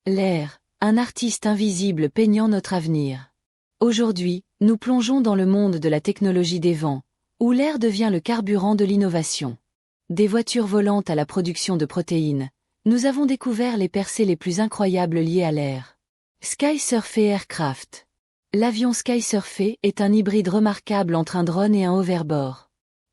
L'air, un artiste invisible peignant notre avenir. Aujourd'hui, nous plongeons dans le monde de la technologie des vents, où l'air devient le carburant de l'innovation. Des voitures volantes à la production de protéines, nous avons découvert les percées les plus incroyables liées à l'air. SkySurfer Aircraft. L'avion SkySurfer est un hybride remarquable entre un drone et un hoverboard.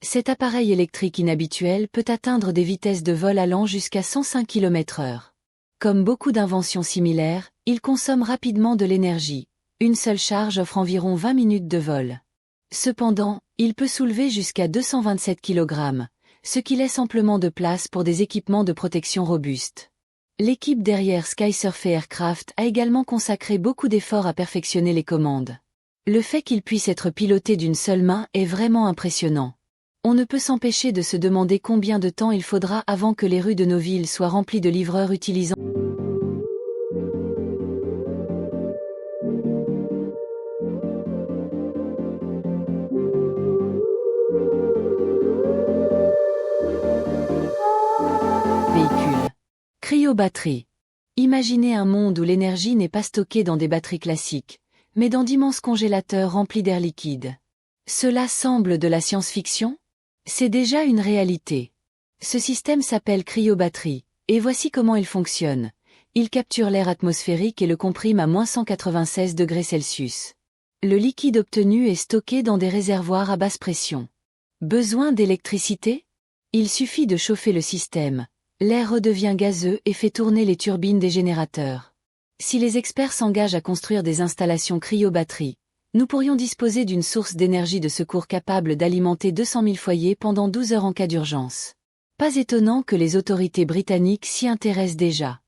Cet appareil électrique inhabituel peut atteindre des vitesses de vol allant jusqu'à 105 km/h. Comme beaucoup d'inventions similaires, il consomme rapidement de l'énergie. Une seule charge offre environ 20 minutes de vol. Cependant, il peut soulever jusqu'à 227 kg, ce qui laisse amplement de place pour des équipements de protection robustes. L'équipe derrière SkySurfer Aircraft a également consacré beaucoup d'efforts à perfectionner les commandes. Le fait qu'il puisse être piloté d'une seule main est vraiment impressionnant. On ne peut s'empêcher de se demander combien de temps il faudra avant que les rues de nos villes soient remplies de livreurs utilisant véhicules. Cryobatterie. Imaginez un monde où l'énergie n'est pas stockée dans des batteries classiques, mais dans d'immenses congélateurs remplis d'air liquide. Cela semble de la science-fiction ? C'est déjà une réalité. Ce système s'appelle cryobatterie, et voici comment il fonctionne. Il capture l'air atmosphérique et le comprime à -196 degrés Celsius. Le liquide obtenu est stocké dans des réservoirs à basse pression. Besoin d'électricité ? Il suffit de chauffer le système. L'air redevient gazeux et fait tourner les turbines des générateurs. Si les experts s'engagent à construire des installations cryobatterie, nous pourrions disposer d'une source d'énergie de secours capable d'alimenter 200 000 foyers pendant 12 heures en cas d'urgence. Pas étonnant que les autorités britanniques s'y intéressent déjà.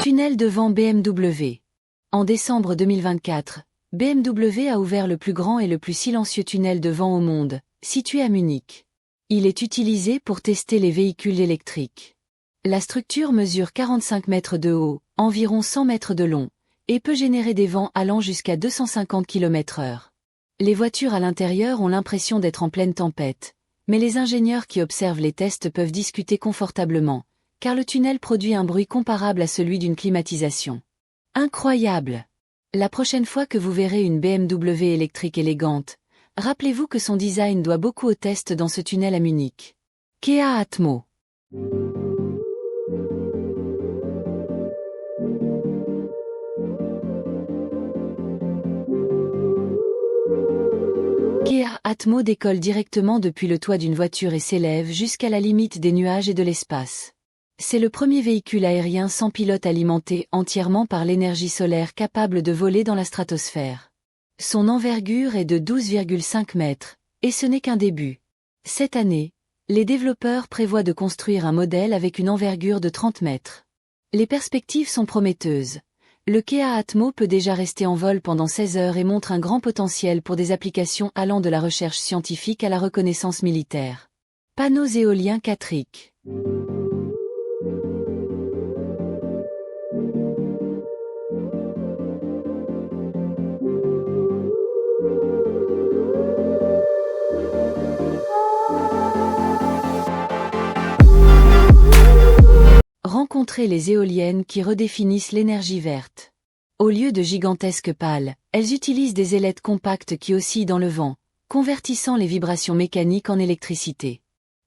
Tunnel de vent BMW. En décembre 2024, BMW a ouvert le plus grand et le plus silencieux tunnel de vent au monde, situé à Munich. Il est utilisé pour tester les véhicules électriques. La structure mesure 45 mètres de haut, environ 100 mètres de long, et peut générer des vents allant jusqu'à 250 km/h. Les voitures à l'intérieur ont l'impression d'être en pleine tempête, mais les ingénieurs qui observent les tests peuvent discuter confortablement, car le tunnel produit un bruit comparable à celui d'une climatisation. Incroyable! La prochaine fois que vous verrez une BMW électrique élégante, rappelez-vous que son design doit beaucoup au test dans ce tunnel à Munich. Kia Atmo. Kia Atmo décolle directement depuis le toit d'une voiture et s'élève jusqu'à la limite des nuages et de l'espace. C'est le premier véhicule aérien sans pilote alimenté entièrement par l'énergie solaire capable de voler dans la stratosphère. Son envergure est de 12,5 mètres, et ce n'est qu'un début. Cette année, les développeurs prévoient de construire un modèle avec une envergure de 30 mètres. Les perspectives sont prometteuses. Le Kia Atmo peut déjà rester en vol pendant 16 heures et montre un grand potentiel pour des applications allant de la recherche scientifique à la reconnaissance militaire. Panneaux éoliens 4x. Rencontrez les éoliennes qui redéfinissent l'énergie verte. Au lieu de gigantesques pales, elles utilisent des ailettes compactes qui oscillent dans le vent, convertissant les vibrations mécaniques en électricité.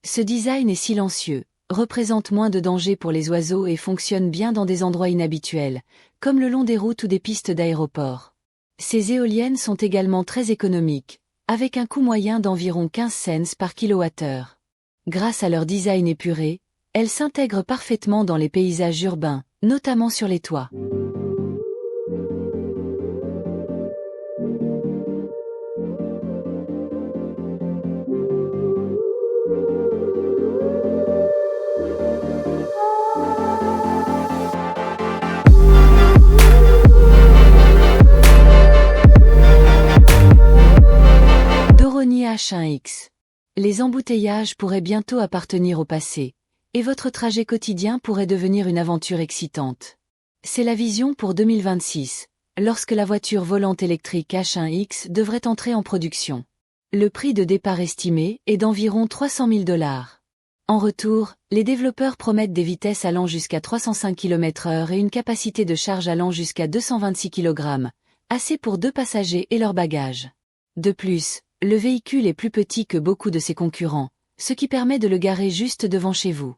Ce design est silencieux, représente moins de danger pour les oiseaux et fonctionne bien dans des endroits inhabituels, comme le long des routes ou des pistes d'aéroports. Ces éoliennes sont également très économiques, avec un coût moyen d'environ 15 cents par kilowattheure. Grâce à leur design épuré, elles s'intègrent parfaitement dans les paysages urbains, notamment sur les toits. Doroni H1X. Les embouteillages pourraient bientôt appartenir au passé, et votre trajet quotidien pourrait devenir une aventure excitante. C'est la vision pour 2026, lorsque la voiture volante électrique H1X devrait entrer en production. Le prix de départ estimé est d'environ 300 000 $. En retour, les développeurs promettent des vitesses allant jusqu'à 305 km/h et une capacité de charge allant jusqu'à 226 kg, assez pour 2 passagers et leurs bagages. De plus, le véhicule est plus petit que beaucoup de ses concurrents, ce qui permet de le garer juste devant chez vous.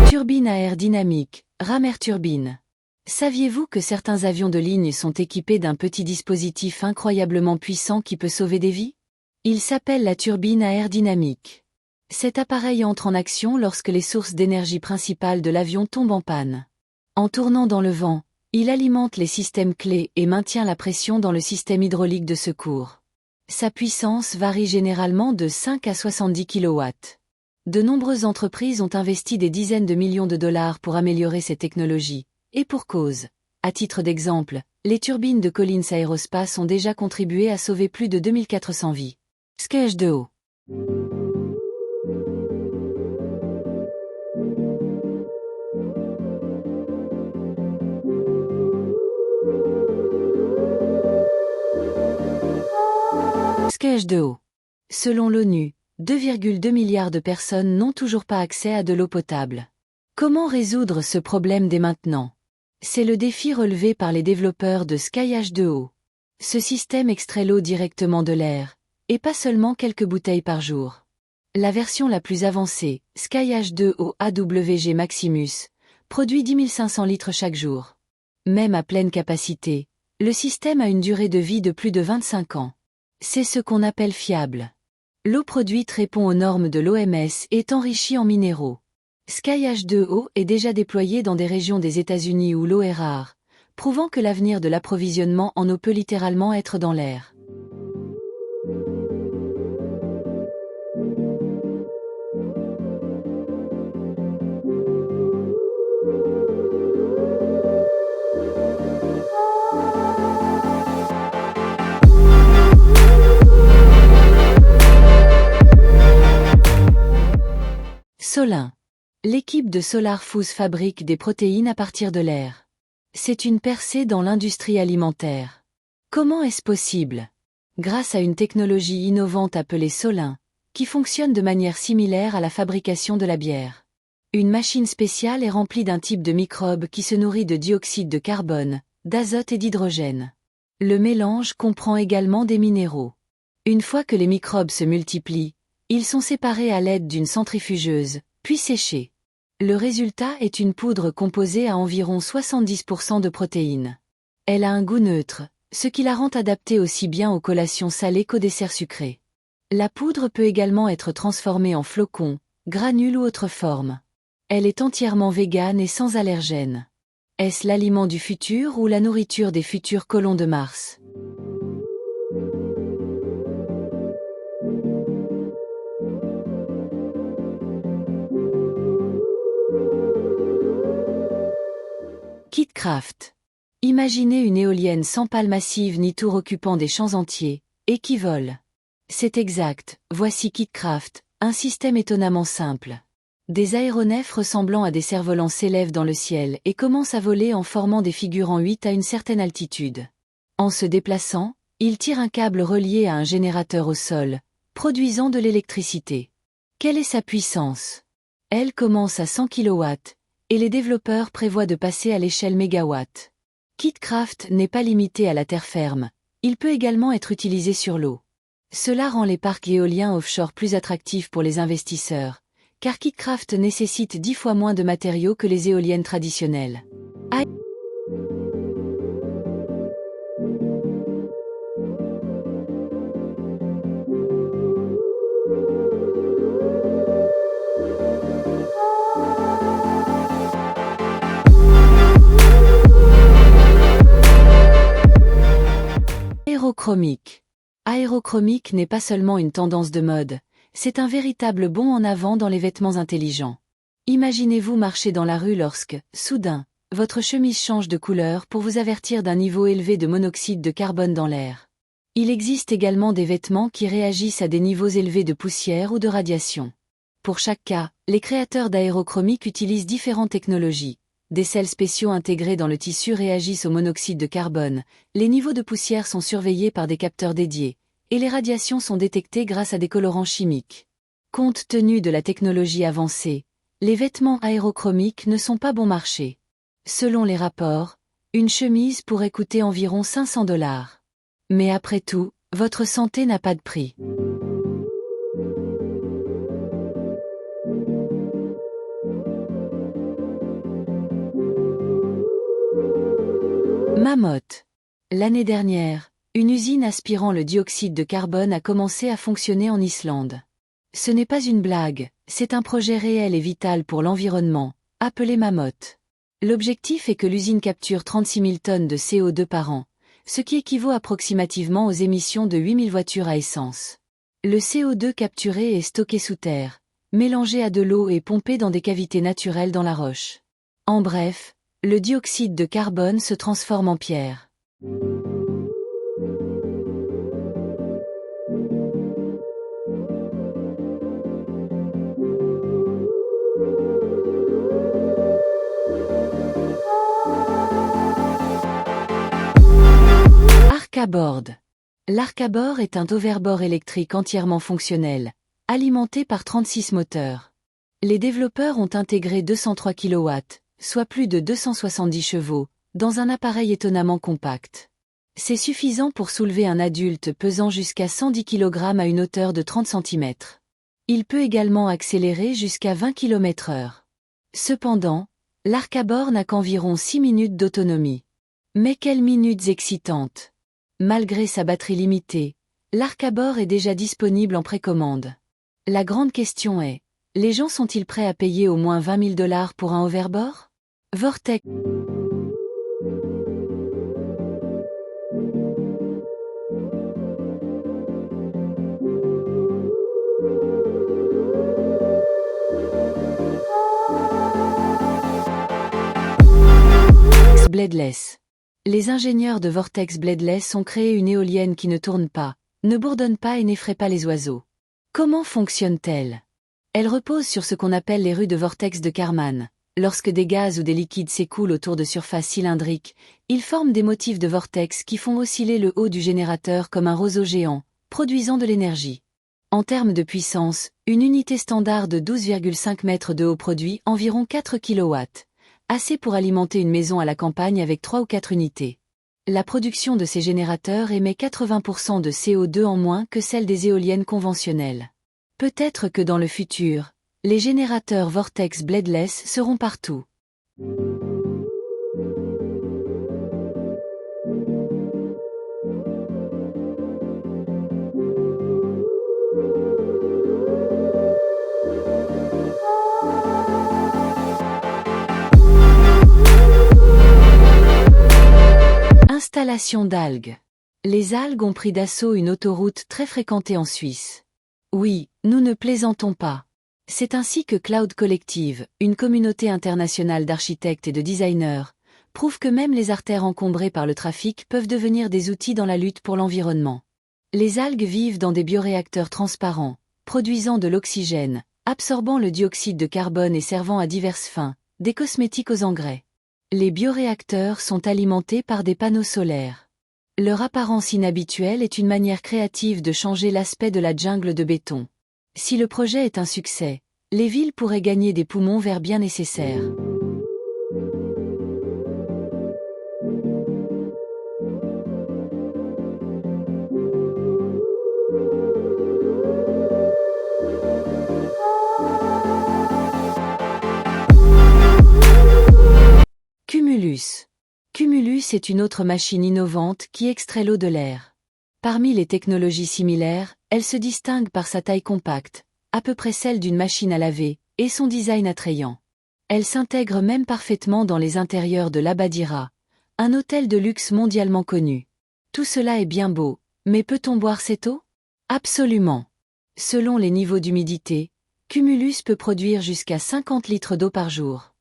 Turbine à air dynamique, ram air turbine. Saviez-vous que certains avions de ligne sont équipés d'un petit dispositif incroyablement puissant qui peut sauver des vies? Il s'appelle la turbine à air dynamique. Cet appareil entre en action lorsque les sources d'énergie principales de l'avion tombent en panne. En tournant dans le vent, il alimente les systèmes clés et maintient la pression dans le système hydraulique de secours. Sa puissance varie généralement de 5 à 70 kW. De nombreuses entreprises ont investi des dizaines de millions de dollars pour améliorer ces technologies. Et pour cause. À titre d'exemple, les turbines de Collins Aerospace ont déjà contribué à sauver plus de 2400 vies. Sketch de haut. Sketch de haut. Selon l'ONU, 2,2 milliards de personnes n'ont toujours pas accès à de l'eau potable. Comment résoudre ce problème dès maintenant? C'est le défi relevé par les développeurs de SkyH2O. Ce système extrait l'eau directement de l'air, et pas seulement quelques bouteilles par jour. La version la plus avancée, SkyH2O AWG Maximus, produit 10 500 litres chaque jour. Même à pleine capacité, le système a une durée de vie de plus de 25 ans. C'est ce qu'on appelle fiable. L'eau produite répond aux normes de l'OMS et est enrichie en minéraux. SkyH2O est déjà déployé dans des régions des États-Unis où l'eau est rare, prouvant que l'avenir de l'approvisionnement en eau peut littéralement être dans l'air. Solin. L'équipe de Solar Foods fabrique des protéines à partir de l'air. C'est une percée dans l'industrie alimentaire. Comment est-ce possible? Grâce à une technologie innovante appelée Solin, qui fonctionne de manière similaire à la fabrication de la bière. Une machine spéciale est remplie d'un type de microbe qui se nourrit de dioxyde de carbone, d'azote et d'hydrogène. Le mélange comprend également des minéraux. Une fois que les microbes se multiplient, ils sont séparés à l'aide d'une centrifugeuse, puis séchés. Le résultat est une poudre composée à environ 70% de protéines. Elle a un goût neutre, ce qui la rend adaptée aussi bien aux collations salées qu'aux desserts sucrés. La poudre peut également être transformée en flocons, granules ou autre forme. Elle est entièrement végane et sans allergènes. Est-ce l'aliment du futur ou la nourriture des futurs colons de Mars? KitCraft. Imaginez une éolienne sans pales massives ni tour occupant des champs entiers, et qui vole. C'est exact, voici KitCraft, un système étonnamment simple. Des aéronefs ressemblant à des cerfs-volants s'élèvent dans le ciel et commencent à voler en formant des figures en 8 à une certaine altitude. En se déplaçant, ils tirent un câble relié à un générateur au sol, produisant de l'électricité. Quelle est sa puissance? Elle commence à 100 kW, et les développeurs prévoient de passer à l'échelle mégawatt. KitCraft n'est pas limité à la terre ferme, il peut également être utilisé sur l'eau. Cela rend les parcs éoliens offshore plus attractifs pour les investisseurs, car KitCraft nécessite 10 fois moins de matériaux que les éoliennes traditionnelles. Aérochromique. Aérochromique n'est pas seulement une tendance de mode, c'est un véritable bond en avant dans les vêtements intelligents. Imaginez-vous marcher dans la rue lorsque, soudain, votre chemise change de couleur pour vous avertir d'un niveau élevé de monoxyde de carbone dans l'air. Il existe également des vêtements qui réagissent à des niveaux élevés de poussière ou de radiation. Pour chaque cas, les créateurs d'aérochromiques utilisent différentes technologies. Des sels spéciaux intégrés dans le tissu réagissent au monoxyde de carbone, les niveaux de poussière sont surveillés par des capteurs dédiés, et les radiations sont détectées grâce à des colorants chimiques. Compte tenu de la technologie avancée, les vêtements aérochromiques ne sont pas bon marché. Selon les rapports, une chemise pourrait coûter environ 500 $. Mais après tout, votre santé n'a pas de prix. Mammoth. L'année dernière, une usine aspirant le dioxyde de carbone a commencé à fonctionner en Islande. Ce n'est pas une blague, c'est un projet réel et vital pour l'environnement, appelé Mammoth. L'objectif est que l'usine capture 36 000 tonnes de CO2 par an, ce qui équivaut approximativement aux émissions de 8 000 voitures à essence. Le CO2 capturé est stocké sous terre, mélangé à de l'eau et pompé dans des cavités naturelles dans la roche. En bref, le dioxyde de carbone se transforme en pierre. Arc-à-bord. L'arc-à-bord est un hoverboard électrique entièrement fonctionnel, alimenté par 36 moteurs. Les développeurs ont intégré 203 kW, soit plus de 270 chevaux, dans un appareil étonnamment compact. C'est suffisant pour soulever un adulte pesant jusqu'à 110 kg à une hauteur de 30 cm. Il peut également accélérer jusqu'à 20 km/h. Cependant, l'arc-à-bord n'a qu'environ 6 minutes d'autonomie. Mais quelles minutes excitantes! Malgré sa batterie limitée, l'arc-à-bord est déjà disponible en précommande. La grande question est, les gens sont-ils prêts à payer au moins 20 000 $ pour un hoverboard? Vortex. Bladeless. Les ingénieurs de Vortex Bladeless ont créé une éolienne qui ne tourne pas, ne bourdonne pas et n'effraie pas les oiseaux. Comment fonctionne-t-elle? Elle repose sur ce qu'on appelle les rues de vortex de Kármán. Lorsque des gaz ou des liquides s'écoulent autour de surfaces cylindriques, ils forment des motifs de vortex qui font osciller le haut du générateur comme un roseau géant, produisant de l'énergie. En termes de puissance, une unité standard de 12,5 mètres de haut produit environ 4 kW, assez pour alimenter une maison à la campagne avec 3 ou 4 unités. La production de ces générateurs émet 80% de CO2 en moins que celle des éoliennes conventionnelles. Peut-être que dans le futur, les générateurs Vortex Bladeless seront partout. Installation d'algues. Les algues ont pris d'assaut une autoroute très fréquentée en Suisse. Oui, nous ne plaisantons pas. C'est ainsi que Cloud Collective, une communauté internationale d'architectes et de designers, prouve que même les artères encombrées par le trafic peuvent devenir des outils dans la lutte pour l'environnement. Les algues vivent dans des bioréacteurs transparents, produisant de l'oxygène, absorbant le dioxyde de carbone et servant à diverses fins, des cosmétiques aux engrais. Les bioréacteurs sont alimentés par des panneaux solaires. Leur apparence inhabituelle est une manière créative de changer l'aspect de la jungle de béton. Si le projet est un succès, les villes pourraient gagner des poumons verts bien nécessaires. Cumulus. Cumulus est une autre machine innovante qui extrait l'eau de l'air. Parmi les technologies similaires, elle se distingue par sa taille compacte, à peu près celle d'une machine à laver, et son design attrayant. Elle s'intègre même parfaitement dans les intérieurs de l'Abadira, un hôtel de luxe mondialement connu. Tout cela est bien beau, mais peut-on boire cette eau? Absolument. Selon les niveaux d'humidité, Cumulus peut produire jusqu'à 50 litres d'eau par jour.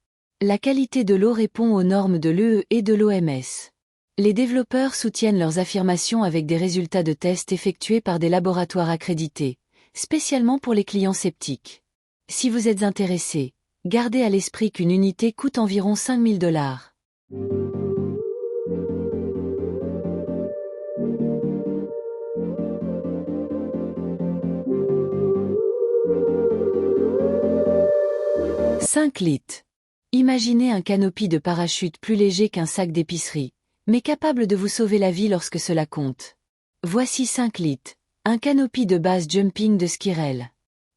La qualité de l'eau répond aux normes de l'UE et de l'OMS. Les développeurs soutiennent leurs affirmations avec des résultats de tests effectués par des laboratoires accrédités, spécialement pour les clients sceptiques. Si vous êtes intéressé, gardez à l'esprit qu'une unité coûte environ 5 000 $. « 5 litres. Imaginez un canopy de parachute plus léger qu'un sac d'épicerie, mais capable de vous sauver la vie lorsque cela compte. Voici 5 litres, un canopy de base jumping de Skirel.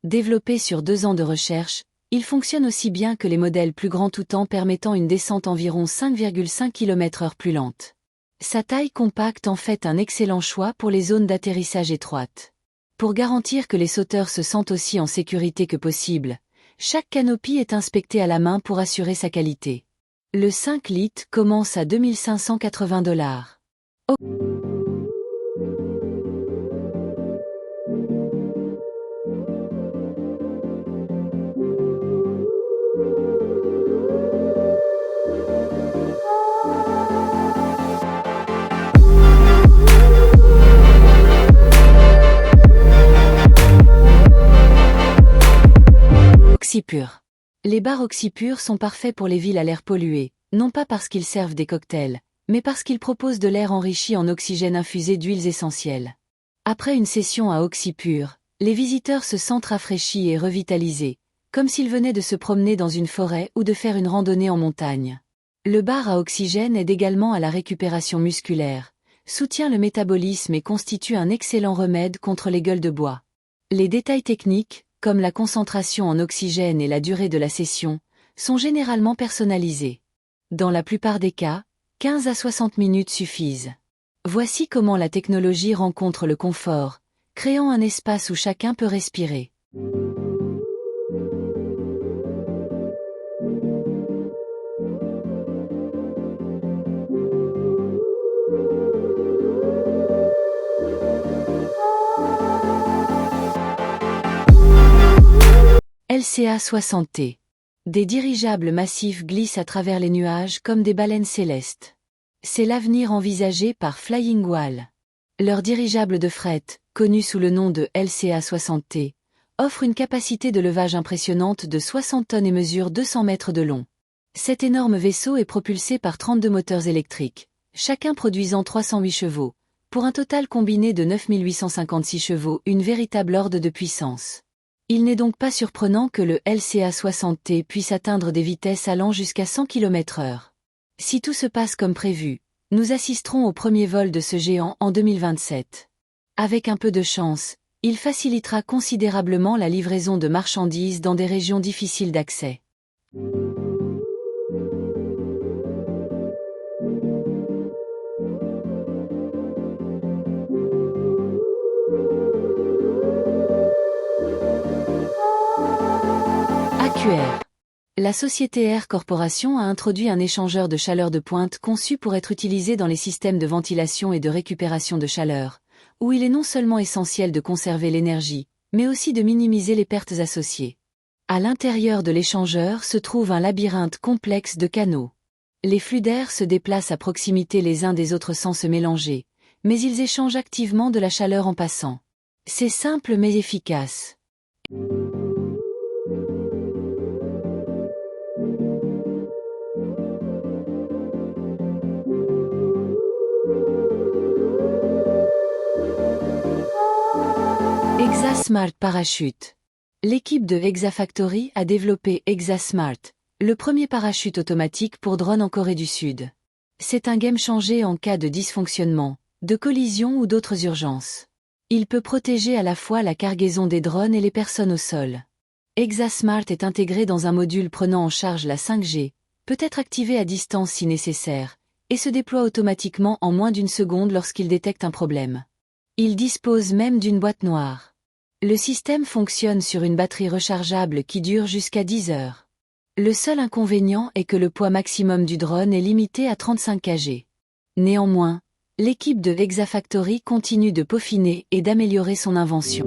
Développé sur 2 ans de recherche, il fonctionne aussi bien que les modèles plus grands tout en permettant une descente environ 5,5 km/h plus lente. Sa taille compacte en fait un excellent choix pour les zones d'atterrissage étroites. Pour garantir que les sauteurs se sentent aussi en sécurité que possible, chaque canopy est inspecté à la main pour assurer sa qualité. Le 5 litres commence à 2 580 $. Oxypure. Les bars Oxypure sont parfaits pour les villes à l'air pollué, non pas parce qu'ils servent des cocktails, mais parce qu'ils proposent de l'air enrichi en oxygène infusé d'huiles essentielles. Après une session à Oxypure, les visiteurs se sentent rafraîchis et revitalisés, comme s'ils venaient de se promener dans une forêt ou de faire une randonnée en montagne. Le bar à oxygène aide également à la récupération musculaire, soutient le métabolisme et constitue un excellent remède contre les gueules de bois. Les détails techniques, comme la concentration en oxygène et la durée de la session, sont généralement personnalisés. Dans la plupart des cas, 15 à 60 minutes suffisent. Voici comment la technologie rencontre le confort, créant un espace où chacun peut respirer. LCA 60T. Des dirigeables massifs glissent à travers les nuages comme des baleines célestes. C'est l'avenir envisagé par Flying Wall. Leur dirigeable de fret, connu sous le nom de LCA 60T, offre une capacité de levage impressionnante de 60 tonnes et mesure 200 mètres de long. Cet énorme vaisseau est propulsé par 32 moteurs électriques, chacun produisant 308 chevaux, pour un total combiné de 9 856 chevaux, une véritable horde de puissance. Il n'est donc pas surprenant que le LCA 60T puisse atteindre des vitesses allant jusqu'à 100 km/h. Si tout se passe comme prévu, nous assisterons au premier vol de ce géant en 2027. Avec un peu de chance, il facilitera considérablement la livraison de marchandises dans des régions difficiles d'accès. AQR. La société Air Corporation a introduit un échangeur de chaleur de pointe conçu pour être utilisé dans les systèmes de ventilation et de récupération de chaleur, où il est non seulement essentiel de conserver l'énergie, mais aussi de minimiser les pertes associées. À l'intérieur de l'échangeur se trouve un labyrinthe complexe de canaux. Les flux d'air se déplacent à proximité les uns des autres sans se mélanger, mais ils échangent activement de la chaleur en passant. C'est simple mais efficace. ExaSmart Parachute. L'équipe de ExaFactory a développé ExaSmart, le premier parachute automatique pour drone en Corée du Sud. C'est un game changer en cas de dysfonctionnement, de collision ou d'autres urgences. Il peut protéger à la fois la cargaison des drones et les personnes au sol. ExaSmart est intégré dans un module prenant en charge la 5G, peut être activé à distance si nécessaire, et se déploie automatiquement en moins d'une seconde lorsqu'il détecte un problème. Il dispose même d'une boîte noire. Le système fonctionne sur une batterie rechargeable qui dure jusqu'à 10 heures. Le seul inconvénient est que le poids maximum du drone est limité à 35 kg. Néanmoins, l'équipe de ExaFactory continue de peaufiner et d'améliorer son invention.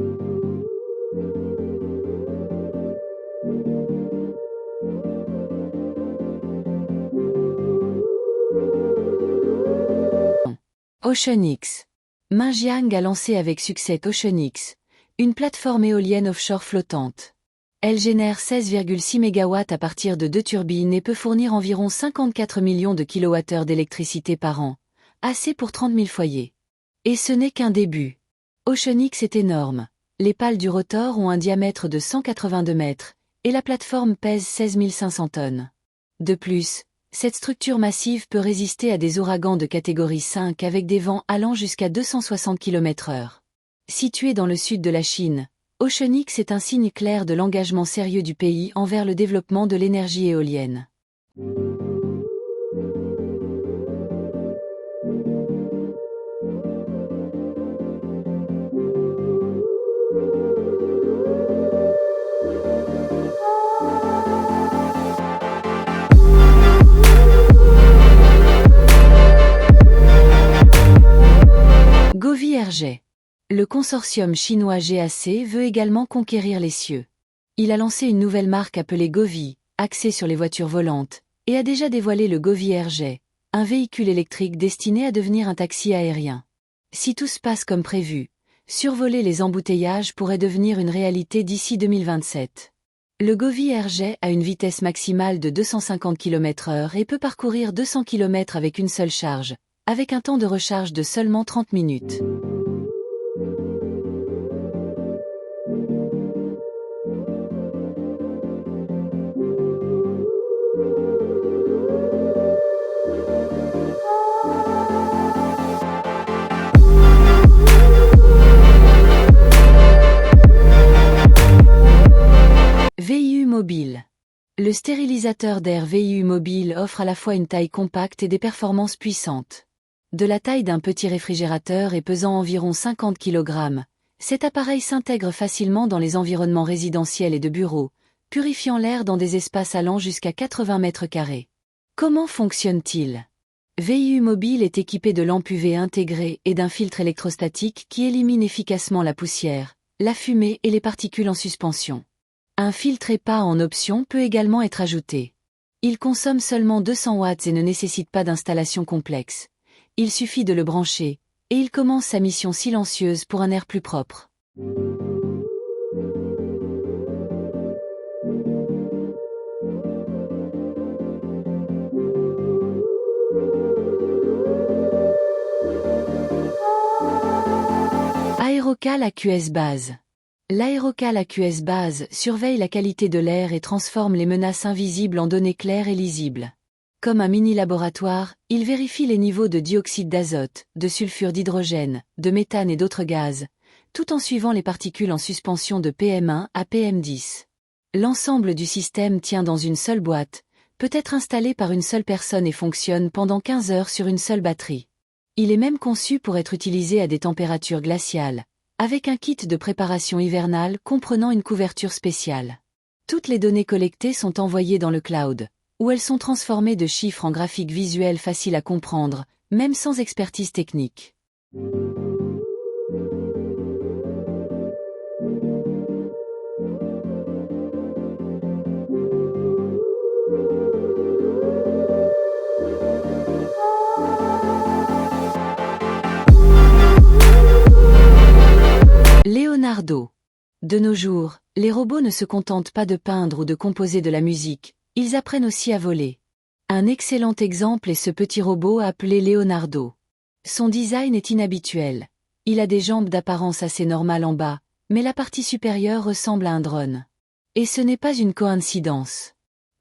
OceanX. Minjiang a lancé avec succès OceanX, une plateforme éolienne offshore flottante. Elle génère 16,6 MW à partir de 2 turbines et peut fournir environ 54 millions de kWh d'électricité par an, assez pour 30 000 foyers. Et ce n'est qu'un début. OceanX est énorme. Les pales du rotor ont un diamètre de 182 mètres, et la plateforme pèse 16 500 tonnes. De plus, cette structure massive peut résister à des ouragans de catégorie 5 avec des vents allant jusqu'à 260 km/h. Située dans le sud de la Chine, OceanX est un signe clair de l'engagement sérieux du pays envers le développement de l'énergie éolienne. GoviRJ. Le consortium chinois GAC veut également conquérir les cieux. Il a lancé une nouvelle marque appelée Govi, axée sur les voitures volantes, et a déjà dévoilé le GoviRJ, un véhicule électrique destiné à devenir un taxi aérien. Si tout se passe comme prévu, survoler les embouteillages pourrait devenir une réalité d'ici 2027. Le GoviRJ a une vitesse maximale de 250 km/h et peut parcourir 200 km avec une seule charge, avec un temps de recharge de seulement 30 minutes. VIU Mobile. Le stérilisateur d'air VIU Mobile offre à la fois une taille compacte et des performances puissantes. De la taille d'un petit réfrigérateur et pesant environ 50 kg, cet appareil s'intègre facilement dans les environnements résidentiels et de bureaux, purifiant l'air dans des espaces allant jusqu'à 80 mètres carrés. Comment fonctionne-t-il? VIU Mobile est équipé de lampes UV intégrées et d'un filtre électrostatique qui élimine efficacement la poussière, la fumée et les particules en suspension. Un filtre EPA en option peut également être ajouté. Il consomme seulement 200 watts et ne nécessite pas d'installation complexe. Il suffit de le brancher, et il commence sa mission silencieuse pour un air plus propre. Aerocal AQS Base. L'Aerocal AQS Base surveille la qualité de l'air et transforme les menaces invisibles en données claires et lisibles. Comme un mini-laboratoire, il vérifie les niveaux de dioxyde d'azote, de sulfure d'hydrogène, de méthane et d'autres gaz, tout en suivant les particules en suspension de PM1 à PM10. L'ensemble du système tient dans une seule boîte, peut être installé par une seule personne et fonctionne pendant 15 heures sur une seule batterie. Il est même conçu pour être utilisé à des températures glaciales, avec un kit de préparation hivernale comprenant une couverture spéciale. Toutes les données collectées sont envoyées dans le cloud, où elles sont transformées de chiffres en graphiques visuels faciles à comprendre, même sans expertise technique. Leonardo. De nos jours, les robots ne se contentent pas de peindre ou de composer de la musique, ils apprennent aussi à voler. Un excellent exemple est ce petit robot appelé Leonardo. Son design est inhabituel. Il a des jambes d'apparence assez normale en bas, mais la partie supérieure ressemble à un drone. Et ce n'est pas une coïncidence.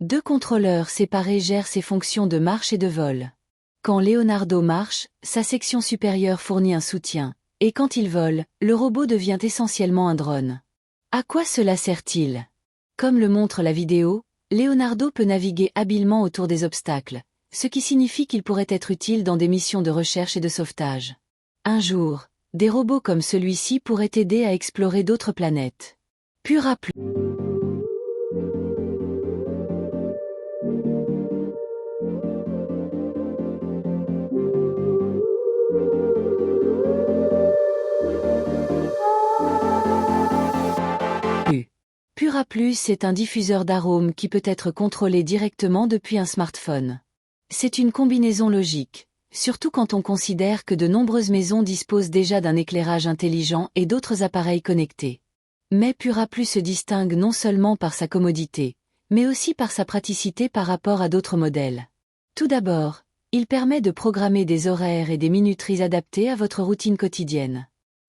2 contrôleurs séparés gèrent ses fonctions de marche et de vol. Quand Leonardo marche, sa section supérieure fournit un soutien, et quand il vole, le robot devient essentiellement un drone. À quoi cela sert-il? Comme le montre la vidéo, Leonardo peut naviguer habilement autour des obstacles, ce qui signifie qu'il pourrait être utile dans des missions de recherche et de sauvetage. Un jour, des robots comme celui-ci pourraient aider à explorer d'autres planètes. Pura Plus. Pura Plus est un diffuseur d'arômes qui peut être contrôlé directement depuis un smartphone. C'est une combinaison logique. surtout quand on considère que de nombreuses maisons disposent déjà d'un éclairage intelligent et d'autres appareils connectés. Mais Pura Plus se distingue non seulement par sa commodité, mais aussi par sa praticité par rapport à d'autres modèles. Tout d'abord, il permet de programmer des horaires et des minuteries adaptées à votre routine quotidienne.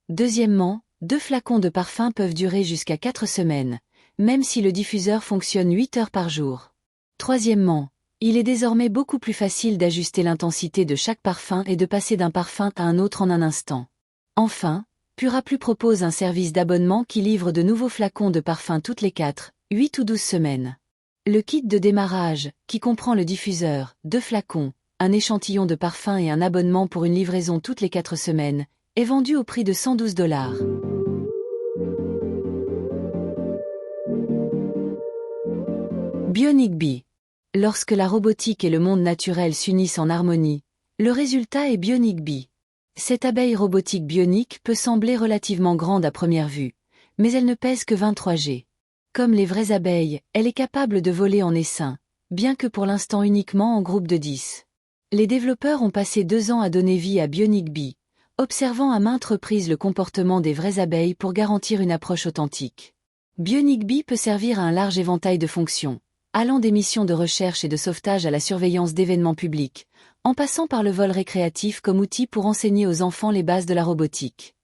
Deuxièmement, 2 flacons de parfum peuvent durer jusqu'à 4 semaines, même si le diffuseur fonctionne 8 heures par jour. Troisièmement, il est désormais beaucoup plus facile d'ajuster l'intensité de chaque parfum et de passer d'un parfum à un autre en un instant. Enfin, Pura Plus propose un service d'abonnement qui livre de nouveaux flacons de parfum toutes les 4, 8 ou 12 semaines. Le kit de démarrage, qui comprend le diffuseur, 2 flacons, un échantillon de parfum et un abonnement pour une livraison toutes les 4 semaines, est vendu au prix de $112. Bionic Bee. Lorsque la robotique et le monde naturel s'unissent en harmonie, le résultat est Bionic Bee. Cette abeille robotique bionique peut sembler relativement grande à première vue, mais elle ne pèse que 23 g. Comme les vraies abeilles, elle est capable de voler en essaim, bien que pour l'instant uniquement en groupe de 10. Les développeurs ont passé 2 ans à donner vie à Bionic Bee, observant à maintes reprises le comportement des vraies abeilles pour garantir une approche authentique. Bionic Bee peut servir à un large éventail de fonctions, allant des missions de recherche et de sauvetage à la surveillance d'événements publics, en passant par le vol récréatif comme outil pour enseigner aux enfants les bases de la robotique.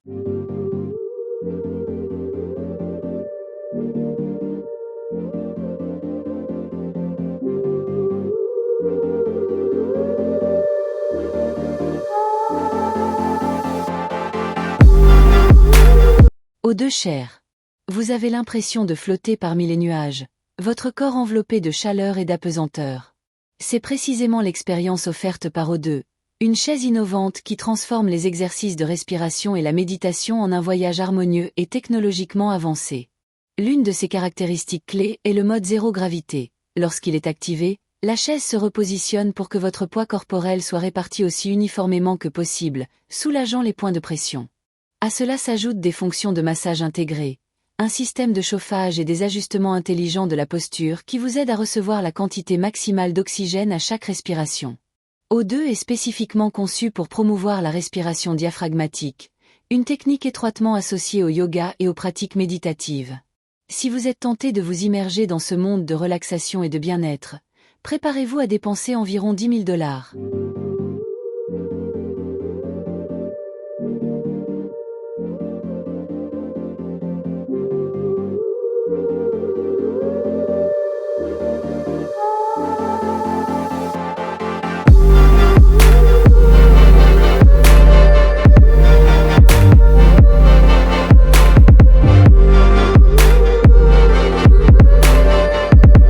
Aux 2 chairs. Vous avez l'impression de flotter parmi les nuages, votre corps enveloppé de chaleur et d'apesanteur. C'est précisément l'expérience offerte par O2, une chaise innovante qui transforme les exercices de respiration et la méditation en un voyage harmonieux et technologiquement avancé. L'une de ses caractéristiques clés est le mode zéro gravité. Lorsqu'il est activé, la chaise se repositionne pour que votre poids corporel soit réparti aussi uniformément que possible, soulageant les points de pression. À cela s'ajoutent des fonctions de massage intégrées, un système de chauffage et des ajustements intelligents de la posture qui vous aident à recevoir la quantité maximale d'oxygène à chaque respiration. O2 est spécifiquement conçu pour promouvoir la respiration diaphragmatique, une technique étroitement associée au yoga et aux pratiques méditatives. Si vous êtes tenté de vous immerger dans ce monde de relaxation et de bien-être, préparez-vous à dépenser environ $10 000.